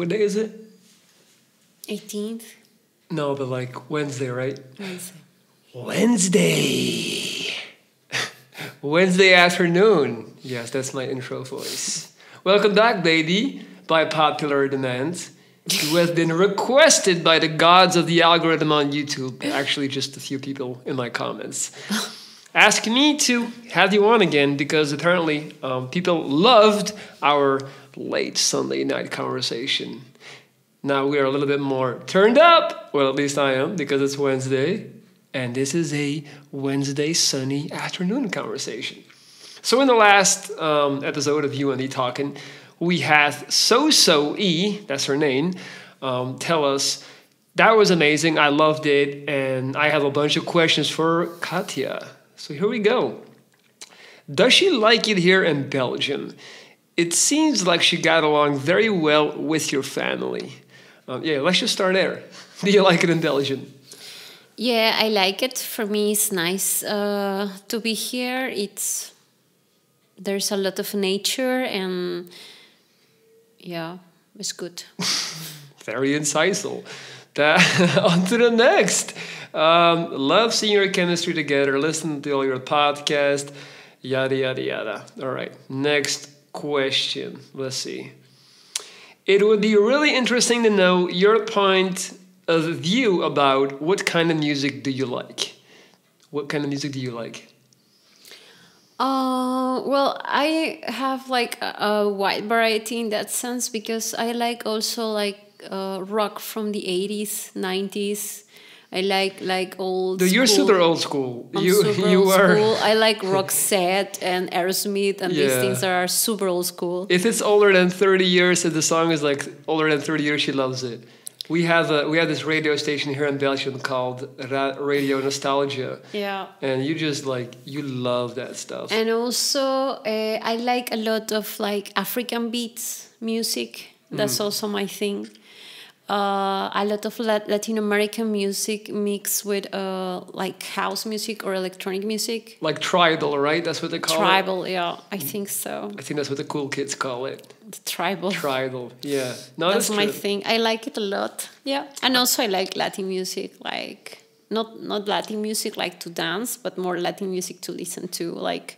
What day is it? 18th. No, but like Wednesday, right? Wednesday. Wednesday. Wednesday afternoon. Yes, that's my intro voice. Welcome back, baby, by popular demand. You have been requested by the gods of the algorithm on YouTube. Actually, just a few people in my comments. Ask me to have you on again because apparently people loved our late Sunday night conversation. Now we are a little bit more turned up. Well, at least I am because it's Wednesday. And this is a Wednesday sunny afternoon conversation. So in the last episode of You and Me Talking, we had So-So-E, that's her name, tell us, that was amazing, I loved it, and I have a bunch of questions for Katja. So here we go. Does she like it here in Belgium? It seems like she got along very well with your family. Yeah, let's just start there. Do you like it in Belgium? Yeah, I like it. For me, it's nice to be here. There's a lot of nature and yeah, it's good. Very insightful. On to the next. Love seeing your chemistry together. Listen to all your podcast. Yada, yada, yada. All right. Next question. Let's see. It would be really interesting to know your point of view about what kind of music do you like? What kind of music do you like? Well, I have like a wide variety in that sense because I like also like rock from the 80s, 90s. I like old school. You're super old school. You are. School. I like Roxette and Aerosmith and these things are super old school. If it's older than 30 years, if the song is like older than 30 years, she loves it. We have this radio station here in Belgium called Radio Nostalgia. Yeah. And you love that stuff. And also, I like a lot of like African beats music. That's also my thing. A lot of Latin American music mixed with like house music or electronic music. Like tribal, right? That's what they call it? Tribal, yeah. I think so. I think that's what the cool kids call it. Tribal. Tribal, yeah. No, that's my thing. I like it a lot. Yeah. And also I like Latin music, like not Latin music like to dance, but more Latin music to listen to, like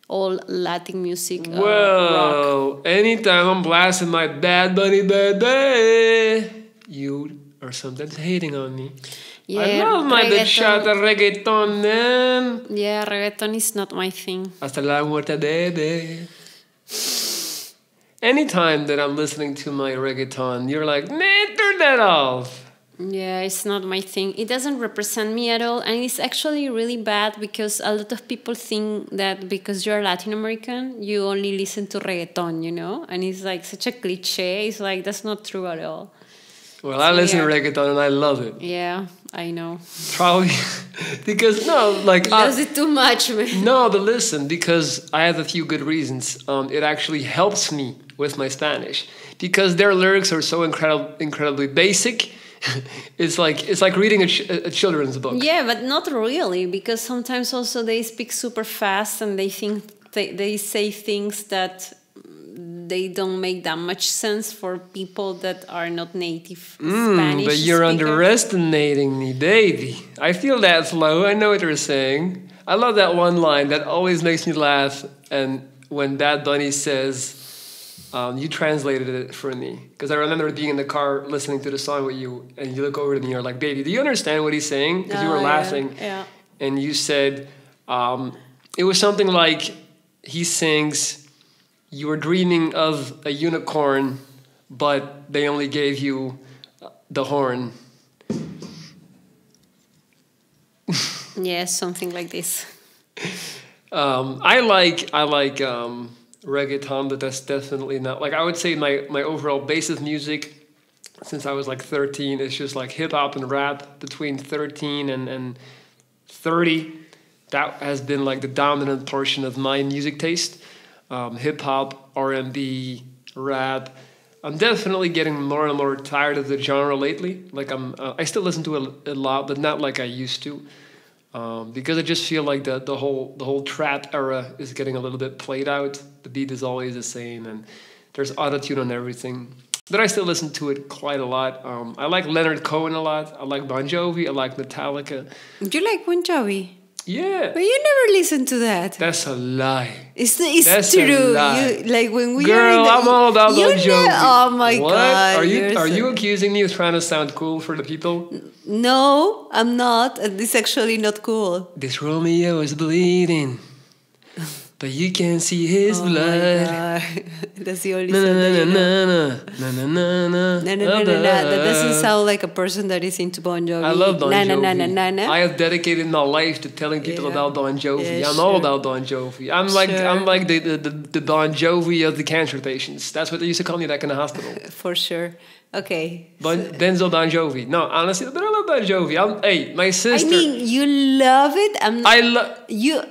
all Latin music. Whoa! Rock. Anytime I'm blasting my Bad Bunny baby, you are sometimes hating on me. Yeah, I love my bachata reggaeton, man. Yeah, reggaeton is not my thing. Hasta la muerte, baby. Anytime that I'm listening to my reggaeton, you're like, man, turn that off. Yeah, it's not my thing. It doesn't represent me at all. And it's actually really bad because a lot of people think that because you're Latin American, you only listen to reggaeton, you know? And it's like such a cliche. It's like, that's not true at all. Well, I listen to reggaeton and I love it. Yeah, I know. Probably because, loves it too much, man. No, but listen, because I have a few good reasons. It actually helps me with my Spanish because their lyrics are so incredibly basic. It's like reading a children's book. Yeah, but not really, because sometimes also they speak super fast and they think they say things that they don't make that much sense for people that are not native Spanish but you're speaker. underestimating me, baby. I feel that flow. I know what you're saying. I love that one line that always makes me laugh. And when Bad Bunny says, you translated it for me. Because I remember being in the car listening to the song with you, and you look over to me and you're like, baby, do you understand what he's saying? Because you were laughing. Yeah. And you said, it was something like, he sings, you were dreaming of a unicorn, but they only gave you the horn. Yeah, something like this. I like reggaeton, but that's definitely not like I would say my overall base of music since I was like 13 is just like hip hop and rap between 13 and 30. That has been like the dominant portion of my music taste. Hip hop, R&B, rap. I'm definitely getting more and more tired of the genre lately. Like I still listen to it a lot, but not like I used to. Because I just feel like the whole trap era is getting a little bit played out. The beat is always the same, and there's autotune on everything. but I still listen to it quite a lot. I like Leonard Cohen a lot. I like Bon Jovi. I like Metallica. You like Bon Jovi? Yeah. But you never listen to that. That's a lie. It's That's true. a lie. You, like when we are Girl, in the, I'm all about Bon Jovi. Oh my what? God. Are you accusing me of trying to sound cool for the people? No, I'm not. And it's actually not cool. This Romeo is bleeding, but you can't see his Oh blood. my God. That's the only Na song na that you na know. na na na na na. No. That doesn't sound like a person that is into Bon Jovi. I love Bon Jovi. Na. I have dedicated my life to telling people about Bon Jovi. Yeah, I'm all about Bon Jovi. I'm like the Bon Jovi of the cancer patients. That's what they used to call me back in the hospital. For sure. Okay. Benzo Bon Jovi. No, honestly, but I love Bon Jovi. Hey, my sister. I mean, you love it. I love you.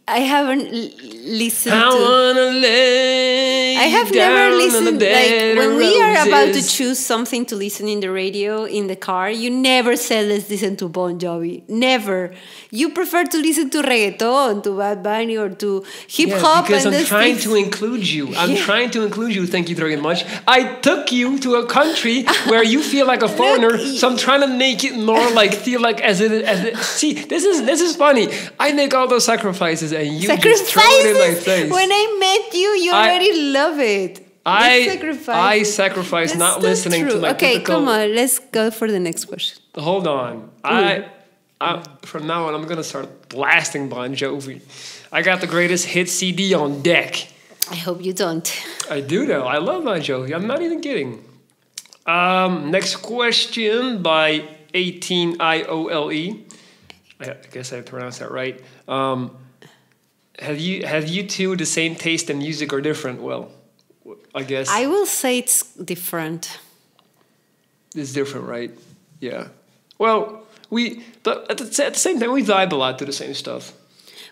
I haven't listened I to. wanna lay I have down never on listened. a Like bed when of we are about to roses. choose something to listen in the radio in the car, you never said let's listen to Bon Jovi. Never. You prefer to listen to reggaeton, to Bad Bunny, or to hip hop. Because and I'm the trying sticks. to include you. I'm trying to include you. Thank you very much. I took you to a country where you feel like a foreigner, so I'm trying to make it more like feel like as it. See, this is funny. I make all those sacrifices, and you just throw it in my face. When I met you, you already love it. I sacrifice That's not listening to my Okay, typical. come on. Let's go for the next question. Hold on. From now on, I'm gonna start blasting Bon Jovi. I got the greatest hit CD on deck. I hope you don't. I do though. I love Bon Jovi. I'm not even kidding. Next question by 18IOLE. I guess I pronounced that right. Have you two the same taste in music or different? Well, I guess I will say it's different. it's different, right? Yeah. Well, but at the same time, we vibe a lot to the same stuff.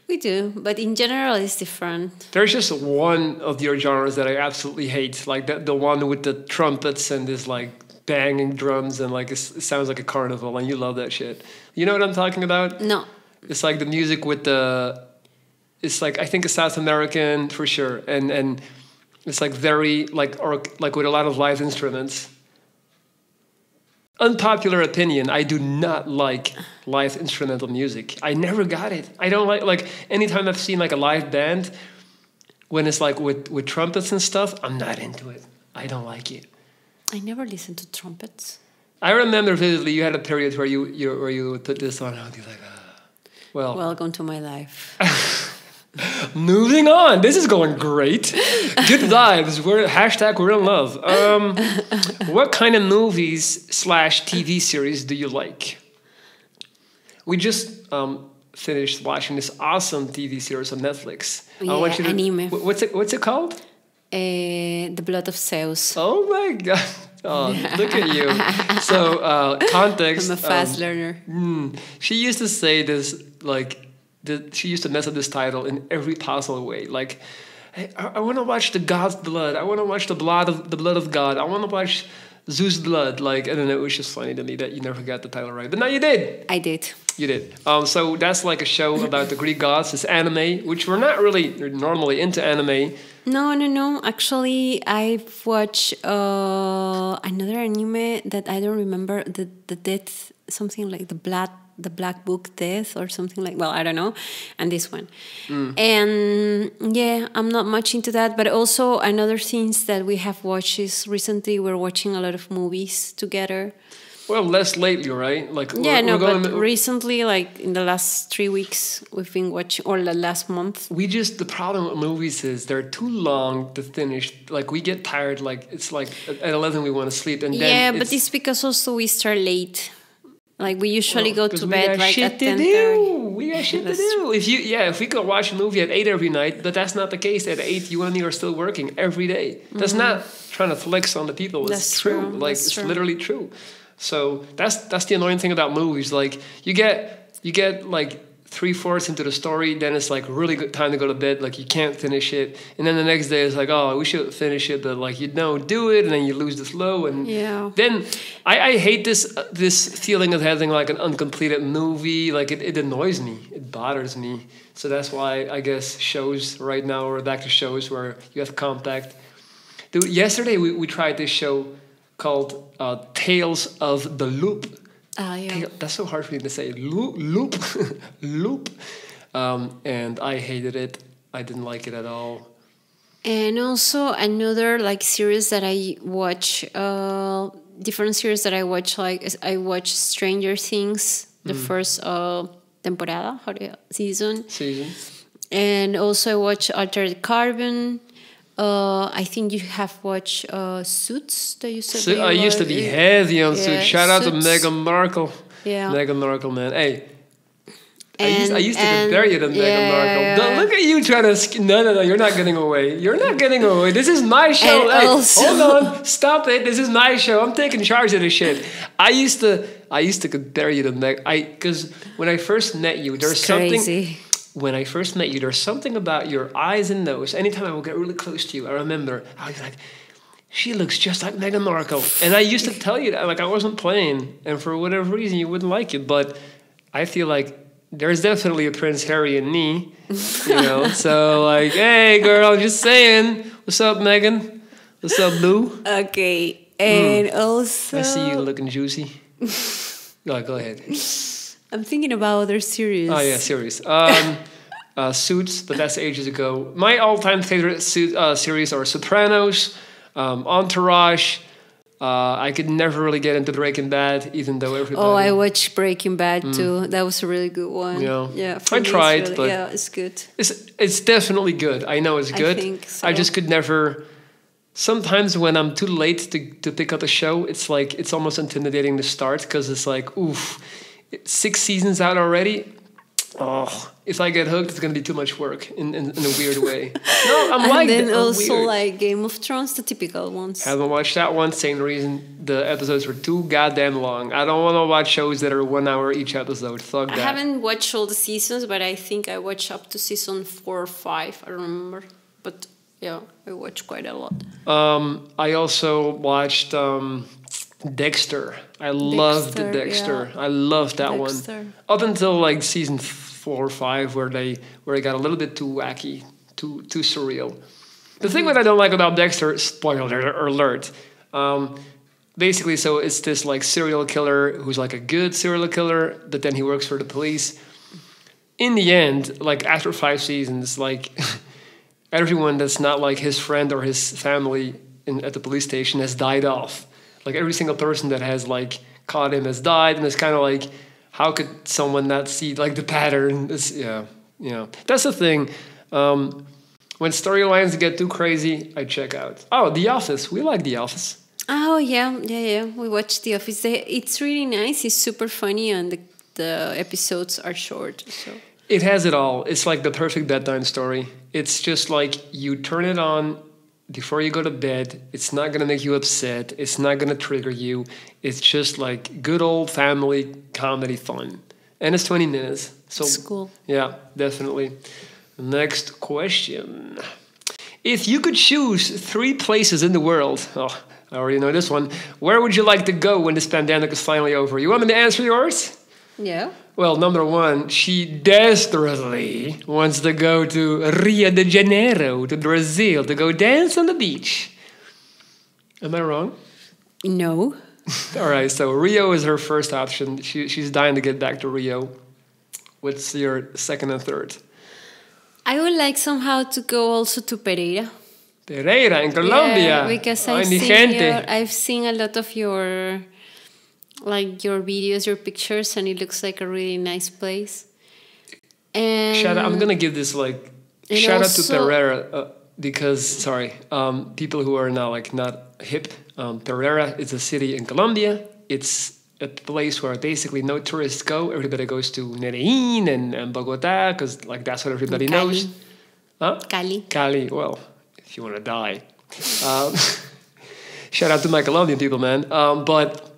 We do, but in general, it's different. There's just one of your genres that I absolutely hate, like the one with the trumpets and this like banging drums and like it sounds like a carnival, and you love that shit. You know what I'm talking about? No. It's like the music with the. It's like I think it's South American for sure, and it's like very like with a lot of live instruments. Unpopular opinion, I do not like live instrumental music. I never got it. I don't like anytime I've seen like a live band when it's like with trumpets and stuff, I'm not into it. I don't like it. I never listened to trumpets. I remember vividly you had a period where you would put this on and I'd be like, well, Welcome to my life. moving on. This is going great. Good vibes. We're in love. What kind of movies / TV series do you like? We just finished watching this awesome TV series on Netflix. Yeah, I want you to, anime. What's it called? The Blood of Zeus. Oh my god. Oh, look at you. So context. I'm a fast learner. She used to say this like. She used to mess up this title in every possible way. Like, hey, I want to watch the God's blood. I want to watch the blood of God. I want to watch Zeus' blood. Like, I don't know. It was just funny to me that you never got the title right, but now you did. I did. You did. So that's like a show about the Greek gods. It's anime, which we're not really normally into anime. No. Actually, I've watched another anime that I don't remember. The death, something like the Black Book Death or something like. Well, I don't know. And this one, and yeah, I'm not much into that. But also another things that we have watched is recently we're watching a lot of movies together. Well, less lately, right? Like but recently, like in the last 3 weeks, we've been watching, or the last month. The problem with movies is they're too long to finish. Like we get tired. Like it's like at 11 we want to sleep, and then but it's because also we start late. Like we usually go to we bed got like shit at to 10:30. We got shit to do. If we could watch a movie at 8 every night, but that's not the case. At 8, you and me are still working every day. That's not trying to flex on the people. It's true. Like it's literally true. So that's the annoying thing about movies. Like you get like 3/4 into the story, then it's like really good time to go to bed. Like you can't finish it, and then the next day it's like, oh, we should finish it, but like you don't do it, and then you lose the flow. And then I hate this feeling of having like an uncompleted movie. Like it annoys me, it bothers me. So that's why I guess shows right now we're back to shows where you have compact. Dude, yesterday we tried this show. called Tales of the Loop. Yeah. That's so hard for me to say. Loop. Loop. And I hated it. I didn't like it at all. And also another like series that I watch, different series that I watch, like I watch Stranger Things, the first temporada, season. And also I watch Altered Carbon. I think you have watched Suits that you said. I used to be heavy on Suits. Shout out to Meghan Markle. Yeah. Meghan Markle, man. Hey. I used to get buried in Meghan Markle. Look at you trying to... No, you're not getting away. You're not getting away. This is my show. Hey, hold on. Stop it. This is my show. I'm taking charge of this shit. I used to get buried in Meghan... Because when I first met you, there's something... When I first met you, there's something about your eyes and nose. Anytime I would get really close to you, I remember, I was like, she looks just like Meghan Markle. And I used to tell you that, like I wasn't playing. And for whatever reason, you wouldn't like it. But I feel like there's definitely a Prince Harry in me, you know? So like, hey, girl, just saying. What's up, Meghan? What's up, Boo? Okay. And also... I see you looking juicy. Go ahead. I'm thinking about other series. Oh, yeah, series. Suits, but that's ages ago. My all-time favorite series are Sopranos, Entourage. I could never really get into Breaking Bad, even though everybody... Oh, I watched Breaking Bad, too. That was a really good one. Yeah, I tried, really, but... Yeah, it's good. It's definitely good. I know it's good. I think so. I just could never... Sometimes when I'm too late to pick up a show, it's like, it's almost intimidating to start, because it's like, oof... 6 seasons out already. Oh, if I get hooked, it's gonna be too much work in a weird way. No, I'm like that. And then also weird. Like Game of Thrones, the typical ones. Haven't watched that one. Same reason. The episodes were too goddamn long. I don't want to watch shows that are 1 hour each episode. Fuck that. I haven't watched all the seasons, but I think I watched up to season 4 or 5. I don't remember, but yeah, I watched quite a lot. I also watched. Dexter. I loved Dexter. Yeah. I loved that one. Up until like season 4 or 5 where it got a little bit too wacky, too surreal. The thing that I don't like about Dexter, spoiler alert, basically so it's this like serial killer who's like a good serial killer, but then he works for the police. In the end, like after 5 seasons, like everyone that's not like his friend or his family at the police station has died off. Like every single person that has like caught him has died, and it's kind of like, how could someone not see like the pattern? That's the thing. When storylines get too crazy, I check out. Oh, The Office. We like The Office. Oh yeah. We watched The Office. It's really nice. It's super funny, and the episodes are short. So it has it all. It's like the perfect bedtime story. It's just like you turn it on before you go to bed. It's not going to make you upset. It's not going to trigger you. It's just like good old family comedy fun. And it's 20 minutes. So it's cool. Yeah, definitely. Next question. If you could choose 3 places in the world, I already know this one, where would you like to go when this pandemic is finally over? You want me to answer yours? Yeah. Well, number 1, she desperately wants to go to Rio de Janeiro, to Brazil, to go dance on the beach. Am I wrong? No. All right, so Rio is her first option. She's dying to get back to Rio. What's your second and third? I would like somehow to go also to Pereira. Pereira, in Colombia. Yeah, because I've seen a lot of your videos, your pictures, and it looks like a really nice place. And I'm gonna give this shout out to Pereira because people who are now like not hip. Pereira is a city in Colombia. It's a place where basically no tourists go. Everybody goes to Medellin and Bogota because like that's what everybody knows. Huh? Cali. Well, if you want to die. Shout out to my Colombian people, man. But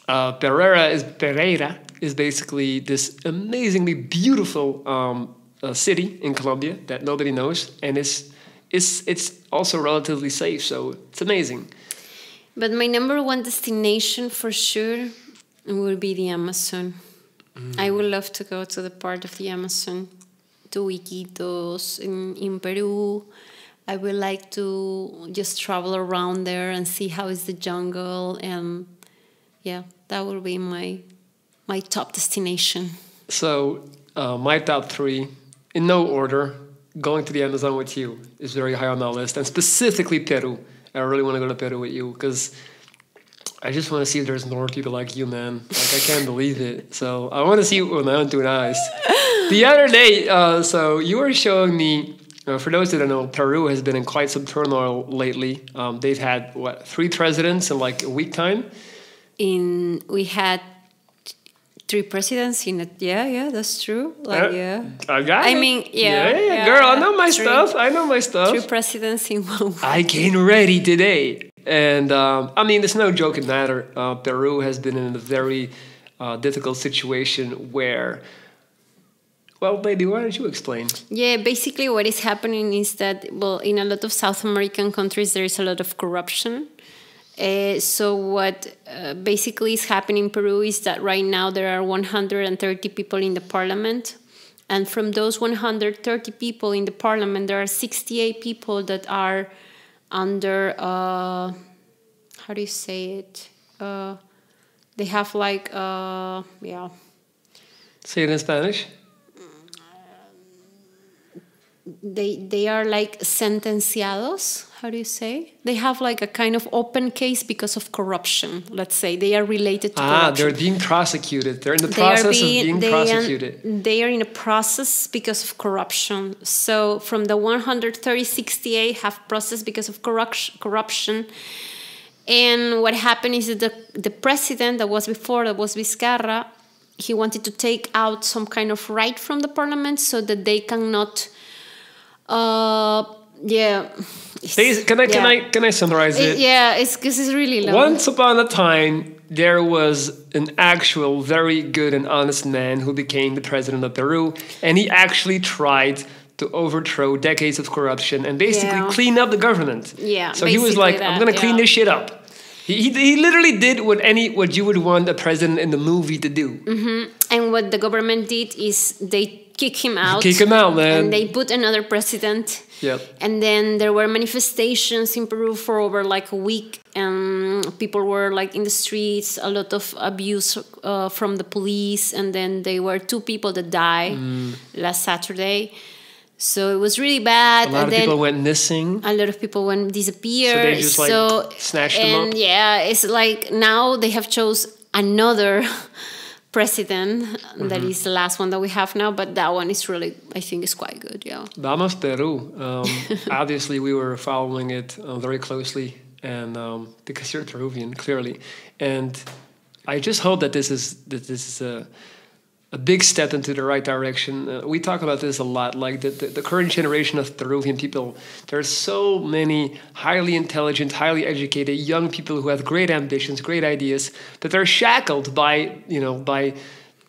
Pereira is basically this amazingly beautiful city in Colombia that nobody knows, and it's also relatively safe, so it's amazing. But my number 1 destination for sure would be the Amazon. I would love to go to the part of the Amazon, to Iquitos in Peru, I would like to just travel around there and see how is the jungle, and yeah, that would be my top destination. So, my top three, in no order, going to the Amazon with you is very high on that list, and specifically Peru. I really want to go to Peru with you because I just want to see if there's more people like you, man. Like, I can't believe it. So, I want to see it with my own two eyes. The other day, so you were showing me, for those that don't know, Peru has been in quite some turmoil lately. They've had, 3 presidents in like a week time? We had 3 presidents in it. Yeah, that's true. Like, yeah. I mean, yeah. Girl, I know my stuff. I know my stuff. 3 presidents in 1 week. I came ready today. And, I mean, it's no joking matter. Peru has been in a very difficult situation where... Well, baby, why don't you explain? Yeah, basically what is happening is that, well, in a lot of South American countries, there is a lot of corruption. So what basically is happening in Peru is that right now there are 130 people in the parliament. And from those 130 people in the parliament, there are 68 people that are under, how do you say it? They have like, yeah. Say it in Spanish. They are like sentenciados. How do you say? They have like a kind of open case because of corruption. Let's say they are related to corruption. They're being prosecuted. They're in the process of being prosecuted. They are in a process because of corruption. So from the 130, 68 have process because of corruption. And what happened is that the president that was before, that was Vizcarra, he wanted to take out some kind of right from the parliament so that they cannot... yeah. Can I summarize it? Yeah, it's because it's really long. Once upon a time, there was an actual very good and honest man who became the president of Peru, and he actually tried to overthrow decades of corruption and basically clean up the government. Yeah. So he was like, "I'm gonna clean this shit up." He literally did what you would want a president in the movie to do. Mm-hmm. And what the government did is they kick him out. Kick him out, man. And they put another president. Yep. And then there were manifestations in Peru for over like a week, and people were like in the streets, a lot of abuse from the police, and then there were 2 people that died last Saturday. So it was really bad. A lot of people went missing. A lot of people went disappear. So they just like snatched them up. And yeah, it's like now they have chose another president. That is the last one that we have now, but that one is really, I think, is quite good. Yeah. Vamos Peru. Obviously, we were following it very closely, and because you're Peruvian, clearly, and I just hope that this is a big step into the right direction. We talk about this a lot, like the current generation of Peruvian people. There are so many highly intelligent, highly educated young people who have great ambitions, great ideas, that they're shackled by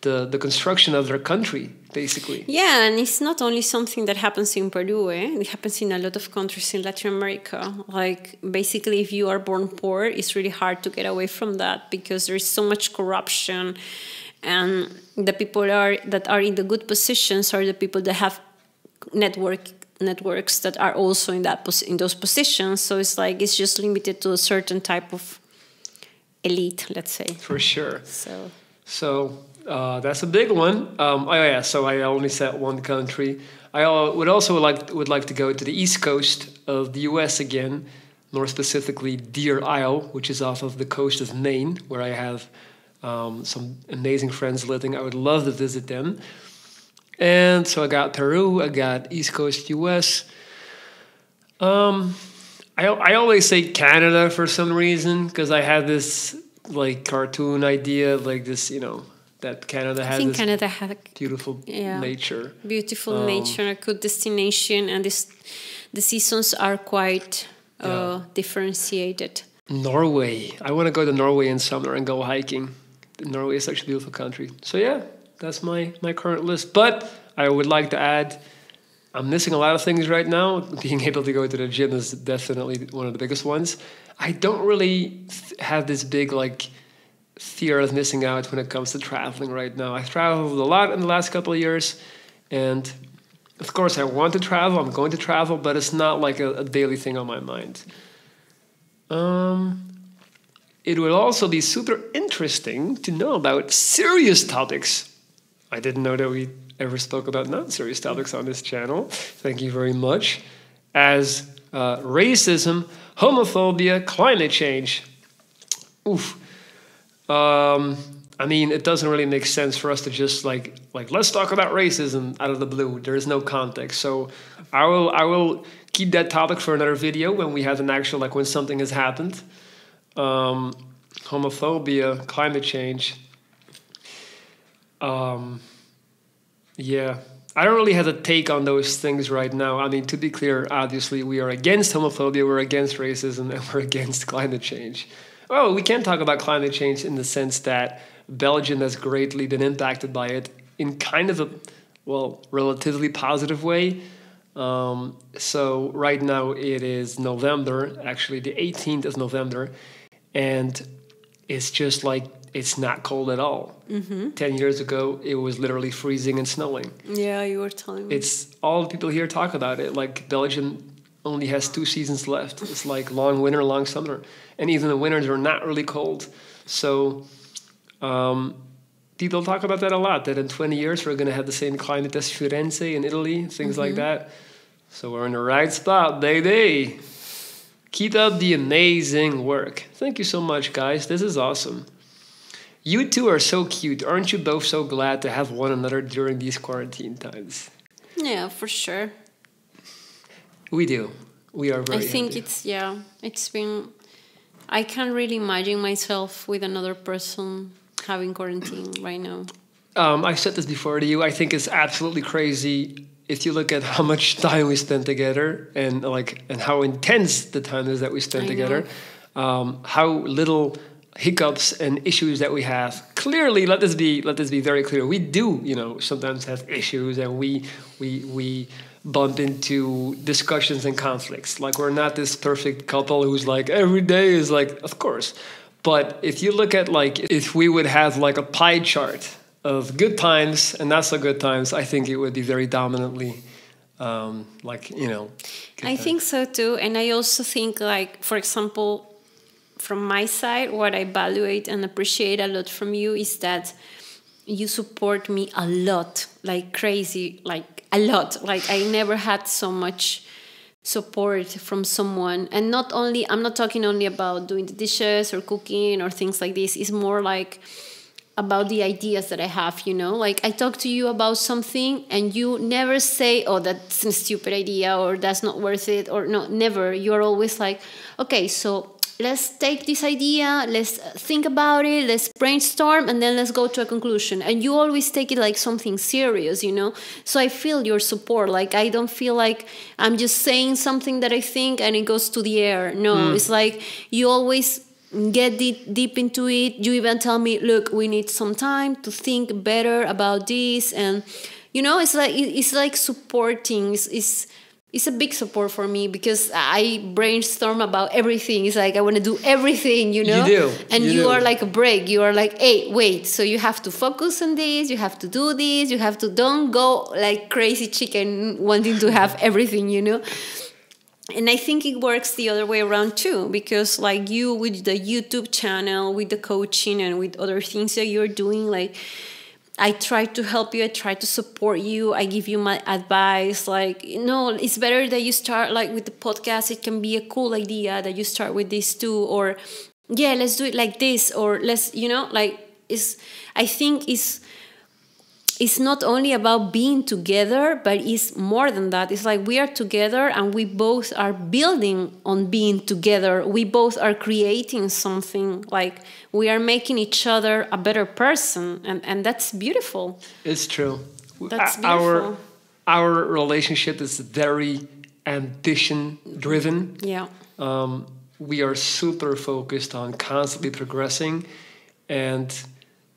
the construction of their country, basically. Yeah, and it's not only something that happens in Peru, it happens in a lot of countries in Latin America. Like, basically, if you are born poor, it's really hard to get away from that because there is so much corruption. And the people that are in the good positions are the people that have networks that are also in those positions. So it's like it's just limited to a certain type of elite, let's say. For sure. So that's a big one. So I only said one country. I would like to go to the east coast of the U.S. again, more specifically Deer Isle, which is off of the coast of Maine, where I have some amazing friends living. I would love to visit them. And so I got Peru, I got East Coast US. I always say Canada for some reason, because I have this like cartoon idea, like this, that Canada has beautiful nature. Beautiful nature, a good destination, and the seasons are quite differentiated. Norway. I want to go to Norway in summer and go hiking. Norway is such a beautiful country. So yeah, that's my current list. But I would like to add, I'm missing a lot of things right now. Being able to go to the gym is definitely one of the biggest ones. I don't really have this big fear of missing out when it comes to traveling right now. I've traveled a lot in the last couple of years, and Of course, I want to travel. I'm going to travel, but it's not like a daily thing on my mind. It will also be super interesting to know about serious topics. I didn't know that we ever spoke about non-serious topics on this channel. Thank you very much. As racism, homophobia, climate change. Oof. I mean, it doesn't really make sense for us to just like let's talk about racism out of the blue. There is no context. So I will keep that topic for another video when we have an actual, like when something has happened. Homophobia, climate change. Yeah, I don't really have a take on those things right now. I mean, to be clear, obviously we are against homophobia, we're against racism, and we're against climate change. Well, we can talk about climate change in the sense that Belgium has greatly been impacted by it in kind of a, well, relatively positive way. So right now it is November, actually the 18th of November, and it's just like, it's not cold at all. 10 years ago, it was literally freezing and snowing. Yeah, you were telling me. It's all people here talk about it. Like Belgium only has 2 seasons left. It's like long winter, long summer. And even the winters are not really cold. So people talk about that a lot, that in 20 years we're going to have the same climate as Firenze in Italy, things like that. So we're in the right spot, baby. Keep up the amazing work. Thank you so much, guys. This is awesome. You two are so cute. Aren't you both so glad to have one another during these quarantine times? Yeah, for sure. We do. We are very I think happy. it's been... I can't really imagine myself with another person having quarantine right now. I've said this before to you. I think it's absolutely crazy if you look at how much time we spend together and how intense the time is that we spend together. How little hiccups and issues that we have. Clearly, let this be very clear. We do, sometimes have issues, and we bump into discussions and conflicts. Like, we're not this perfect couple who's like every day is like, of course. But if you look at if we would have like a pie chart of good times and not so good times, I think it would be very dominantly I think so too. And I also think, like, for example, from my side, what I evaluate and appreciate a lot from you is that you support me a lot, like crazy, like a lot. Like, I never had so much support from someone. And I'm not talking only about doing the dishes or cooking or things like this. It's more like about the ideas that I have, Like, I talk to you about something and you never say, oh, that's a stupid idea or that's not worth it, or no, never. You're always like, okay, so let's take this idea, let's think about it, let's brainstorm, and then let's go to a conclusion. And you always take it like something serious, So I feel your support. Like, I don't feel like I'm just saying something that I think and it goes to the air. No, It's like you always get deep into it. You even tell me, look, we need some time to think better about this. And, it's like supporting. It's a big support for me because I brainstorm about everything. It's like I want to do everything, You do. And you are like a break. You are like, hey, wait. So you have to focus on this. You have to do this. You have to don't go like crazy chicken wanting to have everything, And I think it works the other way around too, because like you with the YouTube channel, with the coaching and with other things that you're doing, like, I try to help you. I try to support you. I give you my advice. Like, it's better that you start like with the podcast. It can be a cool idea that you start with this too. Or, yeah, let's do it like this. Or let's, I think it's not only about being together, but it's more than that. It's like we are together and we both are building on being together. We both are creating something, like we are making each other a better person. And that's beautiful. It's true. That's beautiful. Our relationship is very ambition-driven. Yeah. We are super focused on constantly progressing. And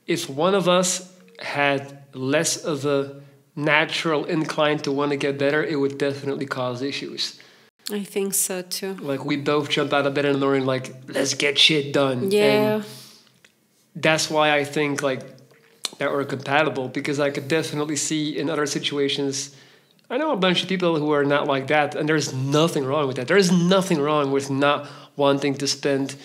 if one of us had less of a natural incline to want to get better, it would definitely cause issues. I think so too. Like, we both jump out of bed in the morning like, let's get shit done. Yeah. And that's why I think like that we're compatible, because I could definitely see in other situations I know a bunch of people who are not like that, and there's nothing wrong with that. There's nothing wrong with not wanting to spend,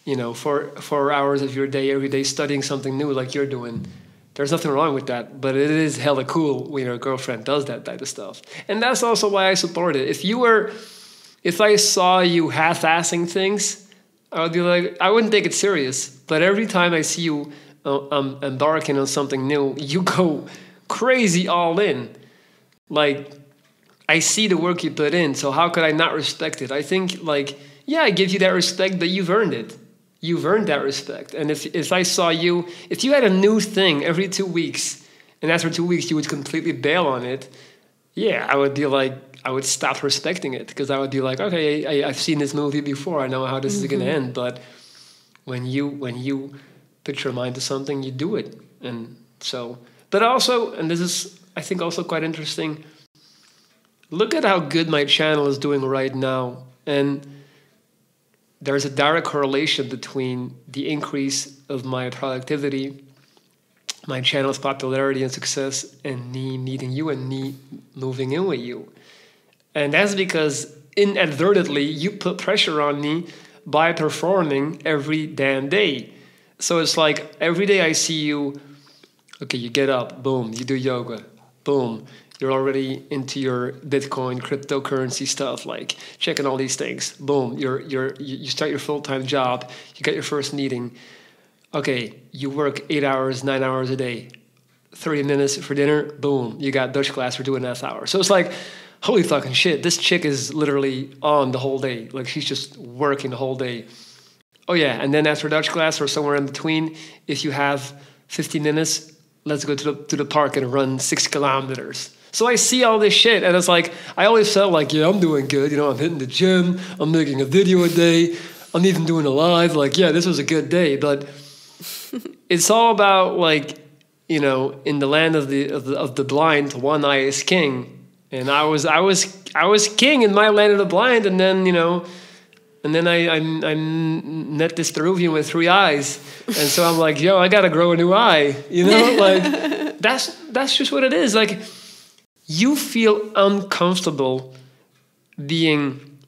4 hours of your day every day studying something new like you're doing. There's nothing wrong with that, but it is hella cool when your girlfriend does that type of stuff. And that's also why I support it. If I saw you half-assing things, I would be like, I wouldn't take it serious. But every time I see you embarking on something new, you go crazy all in. Like, I see the work you put in, so how could I not respect it? I think, I give you that respect, but you've earned it. You've earned that respect. And if I saw you, if you had a new thing every 2 weeks, and after 2 weeks you would completely bail on it, I would be like, I would stop respecting it, because I would be like, okay, I've seen this movie before, I know how this is going to end. But when you put your mind to something, you do it. And so, but also, and this is, I think, also quite interesting, look at how good my channel is doing right now. And there's a direct correlation between the increase of my productivity, my channel's popularity and success, and me meeting you and me moving in with you. And that's because inadvertently you put pressure on me by performing every damn day. So it's like every day I see you, okay, you get up, boom, you do yoga, boom. You're already into your Bitcoin, cryptocurrency stuff, like checking all these things. Boom, you start your full-time job. You get your first meeting. Okay, you work 8 hours, 9 hours a day. 30 minutes for dinner. Boom, you got Dutch class for 2.5 hours. So it's like, holy fucking shit, this chick is literally on the whole day. Like, she's just working the whole day. Oh yeah, and then after Dutch class or somewhere in between, if you have 15 minutes, let's go to the park and run 6 kilometers. So I see all this shit, and it's like, I always felt like, I'm doing good. I'm hitting the gym. I'm making a video a day. I'm even doing a live. Like, this was a good day. But it's all about, in the land of the blind, one eye is king. And I was king in my land of the blind, and then, I met this Peruvian with 3 eyes. And so I'm like, I got to grow a new eye. That's just what it is. Like, you feel uncomfortable being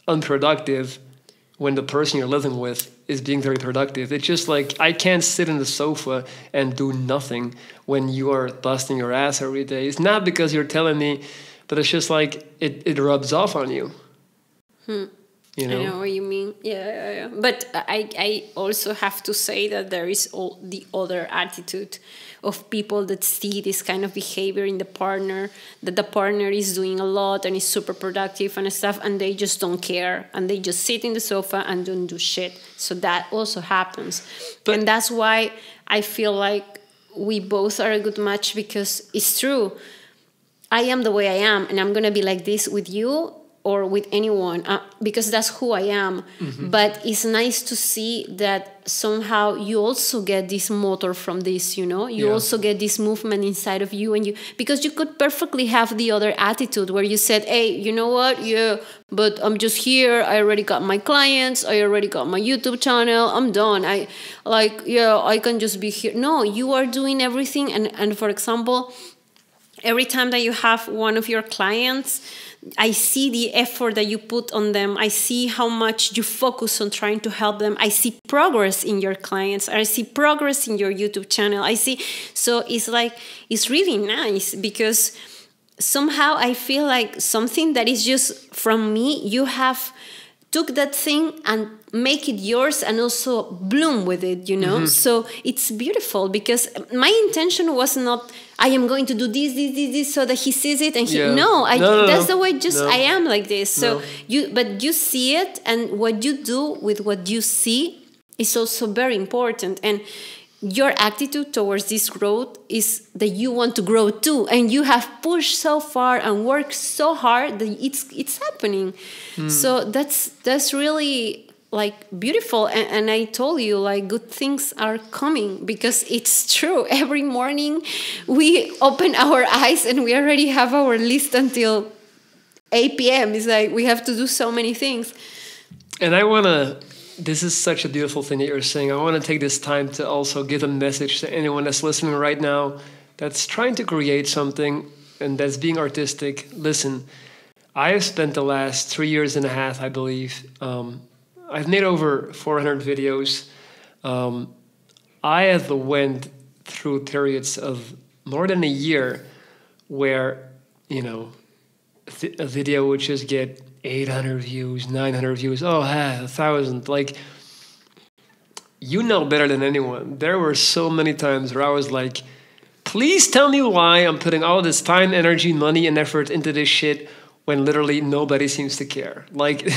unproductive when the person you're living with is being very productive. It's just like, I can't sit on the sofa and do nothing when you are busting your ass every day. It's not because you're telling me, but it's just like, it rubs off on you. I know what you mean. Yeah. But I also have to say that there is all the other attitude of people that see this kind of behavior in the partner, that the partner is doing a lot and is super productive and stuff, and they just don't care, and they just sit in the sofa and don't do shit. So that also happens. And that's why I feel like we both are a good match, because it's true. I am the way I am, and I'm going to be like this with you or with anyone, because that's who I am. Mm-hmm. But it's nice to see that somehow you also get this motor from this, you also get this movement inside of you, because you could perfectly have the other attitude where you said, hey, you know what? Yeah, but I'm just here. I already got my clients. I already got my YouTube channel. I'm done. I can just be here. No, you are doing everything. And for example, every time that you have one of your clients, I see the effort that you put on them. I see how much you focus on trying to help them. I see progress in your clients. I see progress in your YouTube channel. So it's really nice, because somehow I feel like something that is just from me, you have took that thing and make it yours and also bloom with it, Mm-hmm. So it's beautiful, because my intention was not, I am going to do this so that he sees it and that's the way I am like this. So you see it, and what you do with what you see is also very important. And your attitude towards this growth is that you want to grow too, and you have pushed so far and worked so hard that it's happening. So that's really beautiful. And I told you, good things are coming, because it's true. Every morning we open our eyes and we already have our list until 8 p.m. It's like we have to do so many things. And this is such a beautiful thing that you're saying. I want to take this time to also give a message to anyone that's listening right now that's trying to create something and that's being artistic. Listen, I have spent the last 3 years and a half, I believe. I've made over 400 videos. I have went through periods of more than a year where, you know, a video would just get 800 views, 900 views, 1,000. Like, you know better than anyone. There were so many times where I was like, please tell me why I'm putting all this time, energy, money, and effort into this shit when literally nobody seems to care. Like,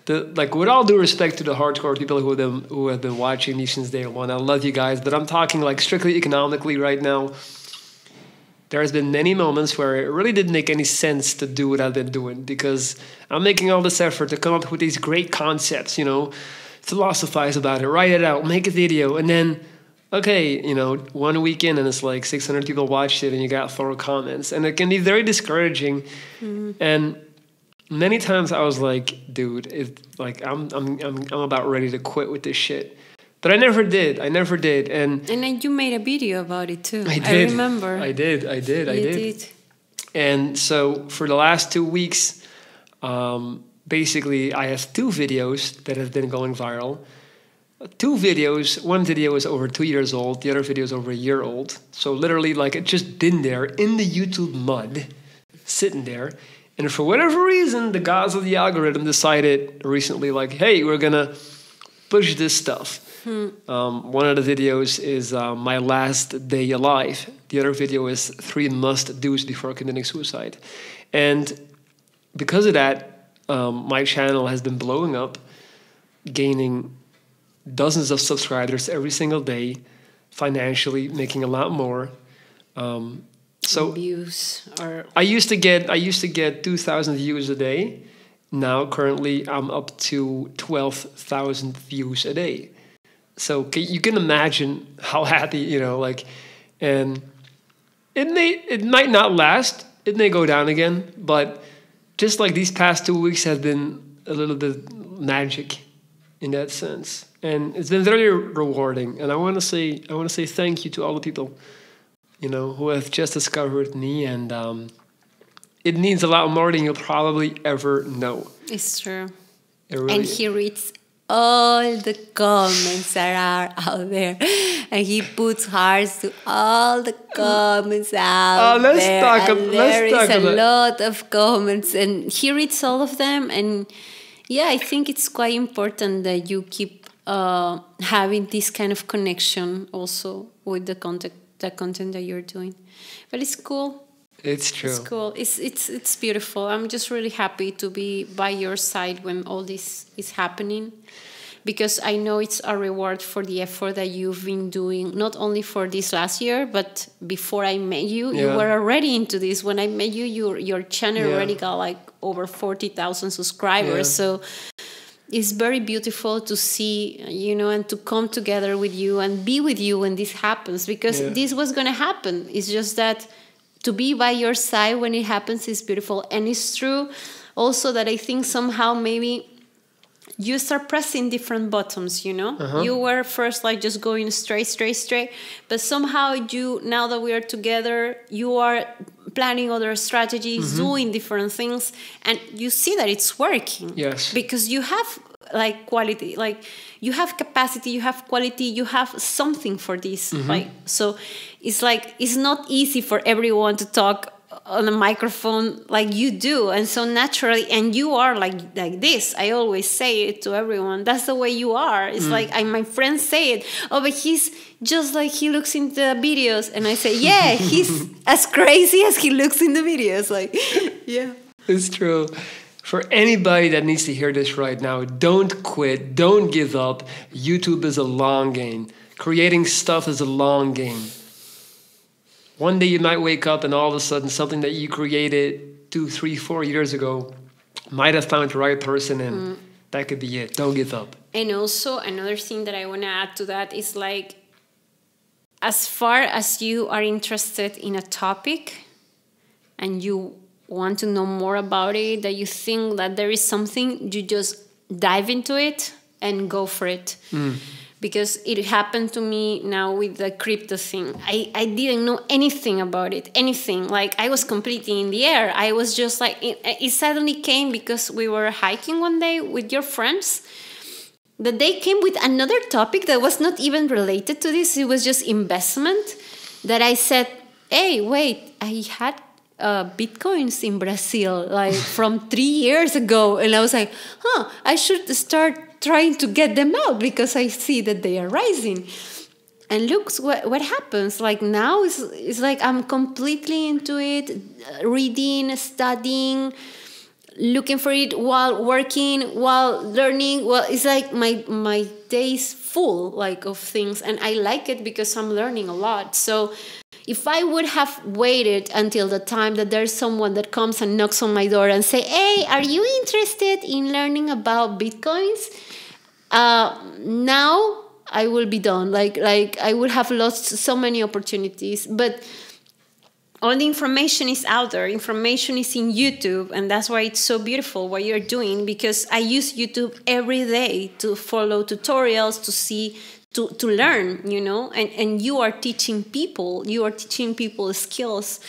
with all due respect to the hardcore people who have been watching me since day one, I love you guys, but I'm talking like strictly economically right now. There has been many moments where it really didn't make any sense to do what I've been doing because I'm making all this effort to come up with these great concepts, you know, philosophize about it, write it out, make a video, and then, okay, you know, one weekend and it's like 600 people watched it and you got 4 comments, and it can be very discouraging. And many times I was like, dude, I'm about ready to quit with this shit. But I never did. And then you made a video about it too. I remember. I did. You did. And so for the last 2 weeks, basically I have 2 videos that have been going viral. 2 videos. One video is over 2 years old. The other video is over a year old. So literally, like, it's just been there in the YouTube mud, sitting there. And for whatever reason, the gods of the algorithm decided recently, like, hey, we're gonna push this stuff. One of the videos is my last day alive. The other video is 3 must-dos before committing suicide. And because of that, my channel has been blowing up, gaining dozens of subscribers every single day, financially making a lot more. So views are. I used to get 2,000 views a day. Now currently I'm up to 12,000 views a day. So you can imagine how happy, you know, like, and it might not last. It may go down again, but just like these past 2 weeks have been a little bit magic in that sense, and it's been very rewarding. And I want to say thank you to all the people, you know, who have just discovered me, and it means a lot more than you'll probably ever know. It's true. It really and he reads all the comments that are out there, and he puts hearts to all the comments out there. There is a lot of comments, and he reads all of them. And yeah, I think it's quite important that you keep having this kind of connection also with the content that you're doing. But it's cool. It's true. It's cool. It's beautiful. I'm just really happy to be by your side when all this is happening, because I know it's a reward for the effort that you've been doing, not only for this last year, but before I met you, you were already into this. When I met you, your channel already got like over 40,000 subscribers. So it's very beautiful to see, you know, and to come together with you and be with you when this happens, because this was going to happen. It's just that to be by your side when it happens is beautiful. And it's true also that I think somehow maybe you start pressing different buttons, you know? You were first like just going straight. But somehow now that we are together, you are planning other strategies, doing different things. And you see that it's working. Yes. Because you have like quality, like you have capacity, you have quality, you have something for this. Like, so it's like, it's not easy for everyone to talk on a microphone like you do, and so naturally, and you are like this. I always say it to everyone, that's the way you are. It's like my friends say it, oh, but he's just like he looks in the videos, and I say, yeah, he's as crazy as he looks in the videos. Like, yeah, it's true. For anybody that needs to hear this right now, don't quit, don't give up. YouTube is a long game. Creating stuff is a long game. One day you might wake up and all of a sudden something that you created 2, 3, 4 years ago might have found the right person, and that could be it. Don't give up. And also another thing that I want to add to that is like, as far as you are interested in a topic and you want to know more about it, that you think that there is something, you just dive into it and go for it. because it happened to me now with the crypto thing. I didn't know anything about it, anything. Like, I was completely in the air. I was just like, it suddenly came because we were hiking one day with your friends. That they came with another topic that was not even related to this. It was just investment. That I said, hey, wait, I had bitcoins in Brazil like from 3 years ago. And I was like, I should start trying to get them out because I see that they are rising. And look what happens. Like, now it's like I'm completely into it, reading, studying, looking for it while working, while learning. Well, it's like my days full like of things, and I like it because I'm learning a lot. So if I would have waited until the time that there's someone that comes and knocks on my door and say, hey, are you interested in learning about bitcoins? Now I will be done. Like I would have lost so many opportunities. But all the information is out there. Information is in YouTube, and that's why it's so beautiful what you're doing, because I use YouTube every day to follow tutorials, to see, to learn, and you are teaching people. You are teaching people skills.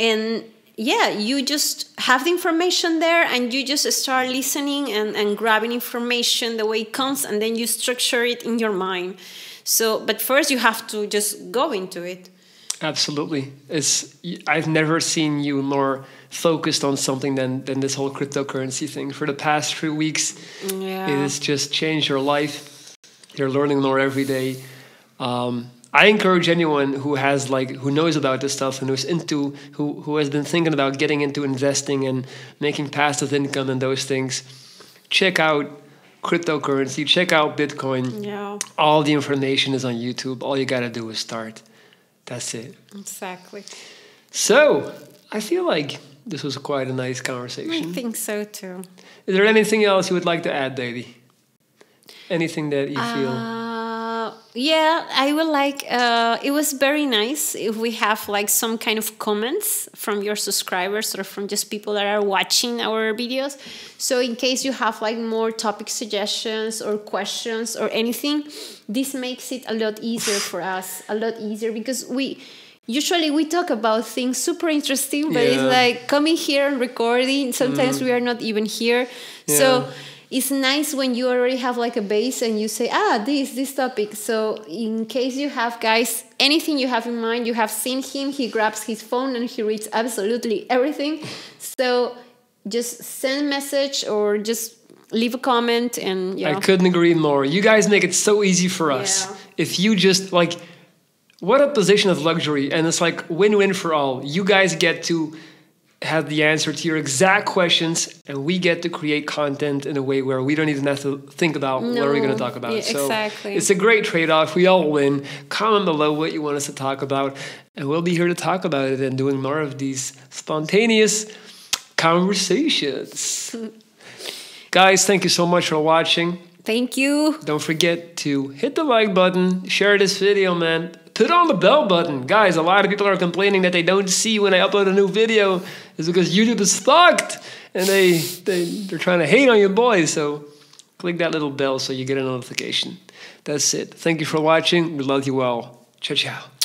And yeah, you just have the information there, and you just start listening and grabbing information the way it comes, and then you structure it in your mind. So, but first you have to just go into it. Absolutely. I've never seen you more focused on something than this whole cryptocurrency thing. For the past 3 weeks, It has just changed your life. You're learning more every day. I encourage anyone who knows about this stuff and who has been thinking about getting into investing and making passive income and those things, check out cryptocurrency, check out Bitcoin. Yeah. All the information is on YouTube. All you got to do is start. That's it. Exactly. So, I feel like this was quite a nice conversation. I think so too. Is there anything else you would like to add, Davey? Anything that you feel? Yeah, I would like, it was very nice if we have like some kind of comments from your subscribers or from just people that are watching our videos. So in case you have like more topic suggestions or questions or anything, this makes it a lot easier for us, because usually we talk about things super interesting, but it's like coming here and recording. Sometimes we are not even here. Yeah. So it's nice when you already have like a base and you say, this topic. So in case you have, guys, anything you have in mind, you have seen him, he grabs his phone and he reads absolutely everything. So just send a message or just leave a comment. And I couldn't agree more. You guys make it so easy for us. Yeah. If you just what a position of luxury. And it's like win-win for all. You guys get to have the answer to your exact questions, and we get to create content in a way where we don't even have to think about what are we going to talk about. Yeah, exactly. So it's a great trade-off. We all win. Comment below what you want us to talk about, and we'll be here to talk about it and doing more of these spontaneous conversations. Guys, thank you so much for watching. Thank you. Don't forget to hit the like button, share this video, man. Put on the bell button. Guys, a lot of people are complaining that they don't see when I upload a new video. It's because YouTube is fucked. And they're trying to hate on you boys. So click that little bell so you get a notification. That's it. Thank you for watching. We love you all. Ciao, ciao.